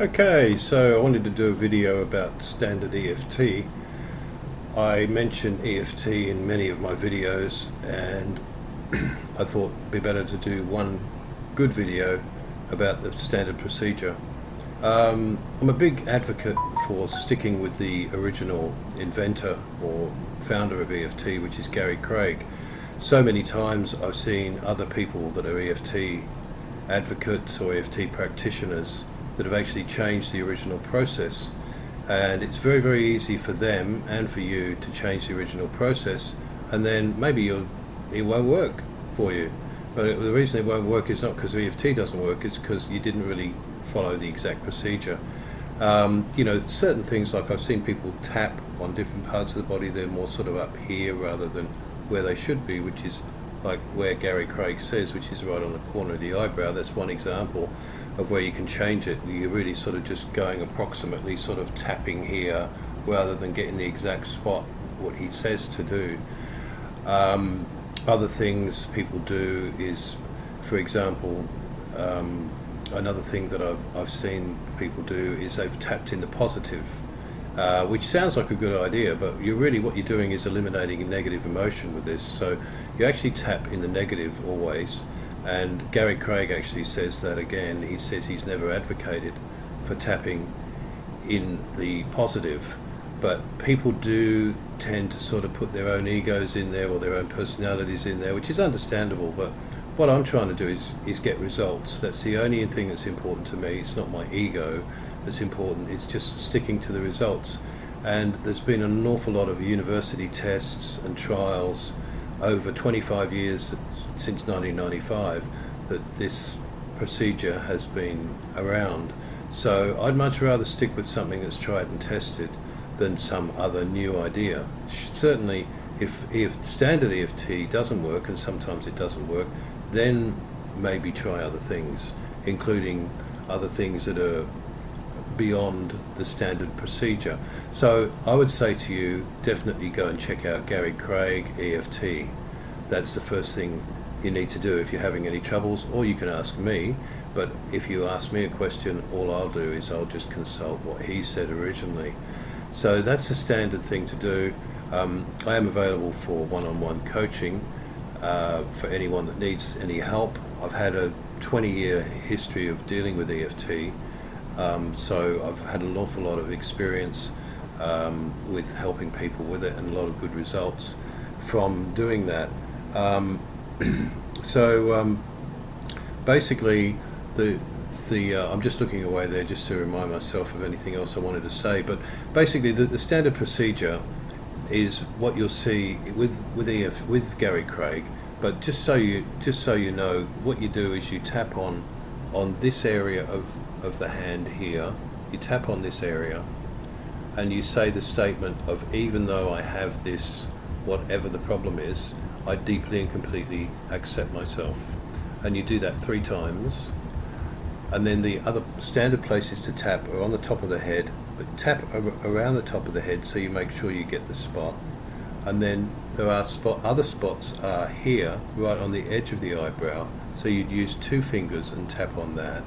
Okay, so I wanted to do a video about standard EFT. I mentioned EFT in many of my videos, and I thought it'd be better to do one good video about the standard procedure. I'm a big advocate for sticking with the original inventor or founder of EFT, which is Gary Craig. So many times I've seen other people that are EFT advocates or EFT practitioners that have actually changed the original process, and it's very, very easy for them and for you to change the original process, and then maybe it won't work for you. But the reason it won't work is not because EFT doesn't work, it's because you didn't really follow the exact procedure. Certain things, like I've seen people tap on different parts of the body, they're more sort of up here rather than where they should be, which is like where Gary Craig says, which is right on the corner of the eyebrow. That's one example of where you can change it. You're really sort of just going approximately, sort of tapping here rather than getting the exact spot what he says to do. Other things people do is, for example, another thing that I've seen people do is they've tapped in the positive, which sounds like a good idea, but what you're doing is eliminating a negative emotion with this. So you actually tap in the negative always. And Gary Craig actually says that again. He says he's never advocated for tapping in the positive, but people do tend to sort of put their own egos in there or their own personalities in there, which is understandable. But what I'm trying to do is get results. That's the only thing that's important to me. It's not my ego that's important, it's just sticking to the results. And there's been an awful lot of university tests and trials over 25 years, since 1995, that this procedure has been around. So I'd much rather stick with something that's tried and tested than some other new idea. Certainly if standard EFT doesn't work, and sometimes it doesn't work, then maybe try other things, including other things that are beyond the standard procedure. So I would say to you, definitely go and check out Gary Craig EFT. That's the first thing you need to do if you're having any troubles, or you can ask me. But if you ask me a question, all I'll do is I'll just consult what he said originally. So that's the standard thing to do. I am available for one-on-one coaching for anyone that needs any help. I've had a 20-year history of dealing with EFT. So I've had an awful lot of experience with helping people with it, and a lot of good results from doing that. Basically, I'm just looking away there just to remind myself of anything else I wanted to say. But basically, the standard procedure is what you'll see with Gary Craig. But just so you know, what you do is you tap on this area of the hand here. You tap on this area, and you say the statement of, even though I have this, whatever the problem is, I deeply and completely accept myself. And you do that 3 times. And then the other standard places to tap are on the top of the head, but tap around the top of the head so you make sure you get the spot. And then there are other spots are here, right on the edge of the eyebrow, so you'd use 2 fingers and tap on that.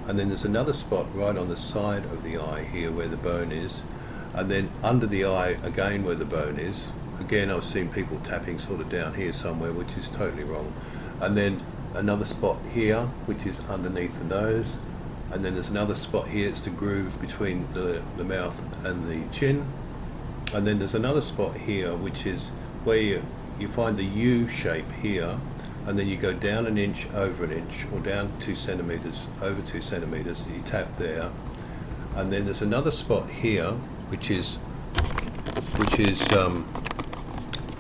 And then there's another spot right on the side of the eye here where the bone is, and then under the eye again where the bone is. Again, I've seen people tapping sort of down here somewhere, which is totally wrong. And then another spot here, which is underneath the nose. And then there's another spot here, it's the groove between the mouth and the chin. And then there's another spot here, which is where you find the U shape here, and then you go down an inch, over an inch, or down 2 centimeters, over 2 centimeters, you tap there. And then there's another spot here, which is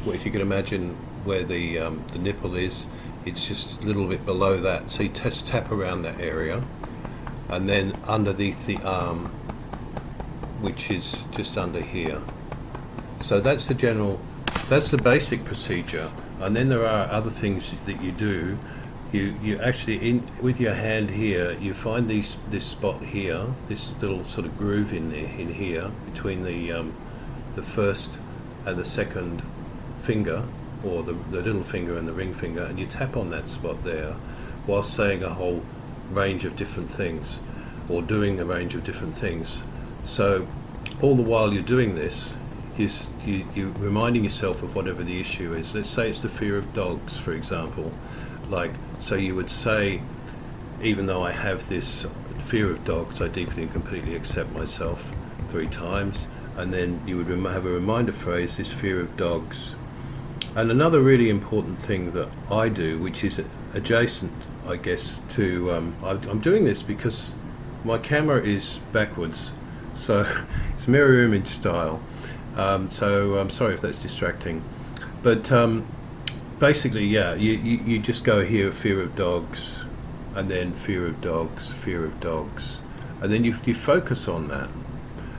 well, if you can imagine where the nipple is, it's just a little bit below that. So you just tap around that area, and then underneath the arm, which is just under here. So that's the basic procedure. And then there are other things that you do. You actually, with your hand here, you find this spot here, this little sort of groove in here between the first and the second finger, or the little finger and the ring finger, and you tap on that spot there while saying a whole range of different things. or doing a range of different things. So all the while you're doing this, you're reminding yourself of whatever the issue is. Let's say it's the fear of dogs, for example. Like, so you would say, even though I have this fear of dogs, I deeply and completely accept myself 3 times. And then you would have a reminder phrase, this fear of dogs. And another really important thing that I do, which is adjacent, I guess, to, I'm doing this because my camera is backwards, so it's mirror image style. So I'm sorry if that's distracting. But basically, yeah, you just go here, fear of dogs, and then fear of dogs, and then you focus on that.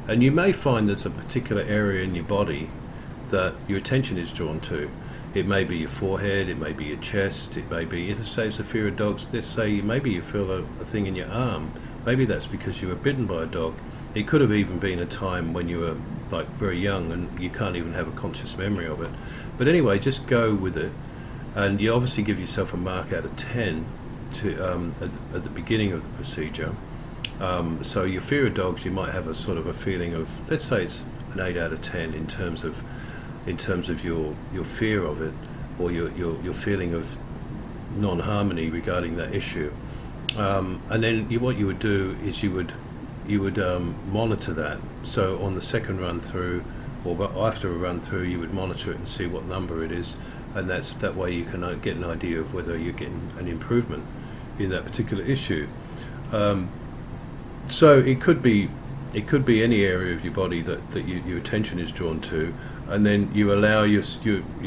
And you may find there's a particular area in your body that your attention is drawn to. It may be your forehead, it may be your chest, it may be, let's say it's a fear of dogs, let's say maybe you feel a thing in your arm. Maybe that's because you were bitten by a dog. It could have even been a time when you were like very young and you can't even have a conscious memory of it. But anyway, just go with it. And you obviously give yourself a mark out of 10 to, at the beginning of the procedure. So your fear of dogs, you might have a sort of a feeling of, let's say it's an 8 out of 10 in terms of your fear of it, or your feeling of non-harmony regarding that issue. And then what you would do is you would monitor that. So on the second run through, or after a run through, you would monitor it and see what number it is, and that way you can get an idea of whether you're getting an improvement in that particular issue. So it could be any area of your body that your attention is drawn to, and then you allow your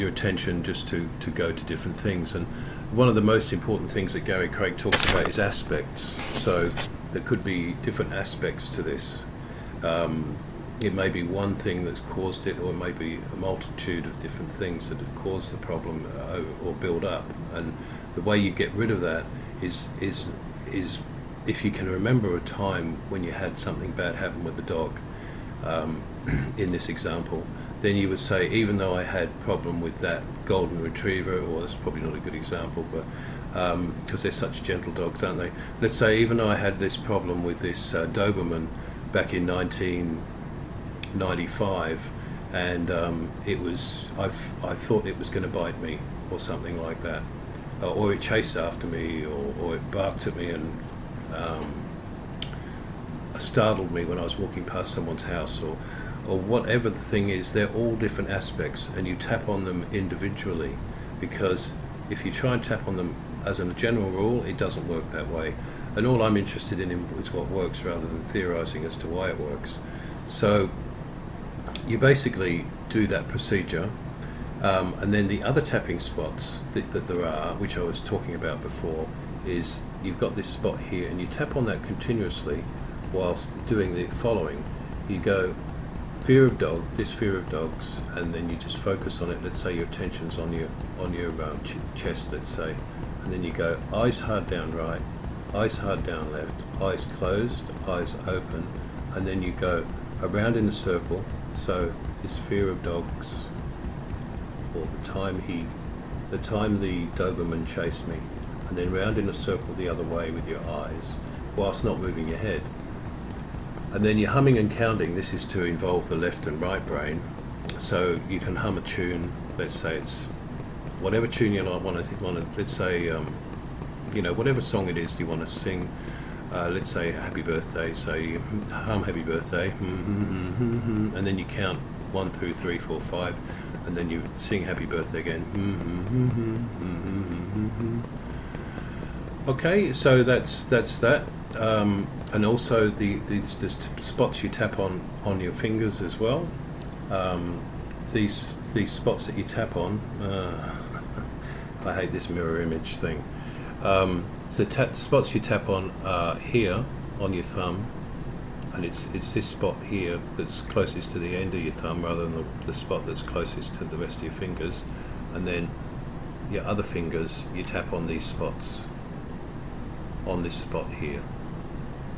attention just to go to different things. And one of the most important things that Gary Craig talks about is aspects. So there could be different aspects to this. It may be one thing that's caused it, or it may be a multitude of different things that have caused the problem or build up. And the way you get rid of that is if you can remember a time when you had something bad happen with the dog, in this example, then you would say, even though I had problem with that golden retriever, or that's probably not a good example, but because they're such gentle dogs, aren't they? Let's say, even though I had this problem with this Doberman back in 1995, and I thought it was going to bite me, or something like that, or it chased after me, or it barked at me and startled me when I was walking past someone's house, or whatever the thing is. They're all different aspects, and you tap on them individually, because if you try and tap on them as a general rule, it doesn't work that way. And all I'm interested in is what works, rather than theorizing as to why it works. So you basically do that procedure, and then the other tapping spots that there are, which I was talking about before, is you've got this spot here, and you tap on that continuously whilst doing the following. You go fear of dogs, and then you just focus on it. Let's say your attention's on your chest, let's say, and then you go eyes hard down right, eyes hard down left, eyes closed, eyes open, and then you go around in a circle. So it's fear of dogs, or the time the Doberman chased me, and then round in a circle the other way with your eyes, whilst not moving your head. And then you're humming and counting. This is to involve the left and right brain. So you can hum a tune. Let's say it's whatever tune you want to. Let's say whatever song it is you want to sing. Let's say Happy Birthday. So you hum Happy Birthday, and then you count 1, 2, 3, 4, 5, and then you sing Happy Birthday again. Okay, so that's that. And also the spots you tap on your fingers as well. These spots that you tap on. I hate this mirror image thing. So spots you tap on here on your thumb, and it's this spot here that's closest to the end of your thumb, rather than the spot that's closest to the rest of your fingers. And then your other fingers, you tap on these spots, on this spot here.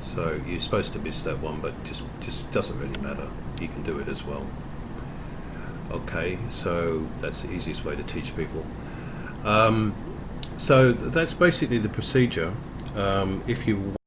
So you're supposed to miss that one, but just doesn't really matter. You can do it as well. Okay, so that's the easiest way to teach people. So that's basically the procedure. If you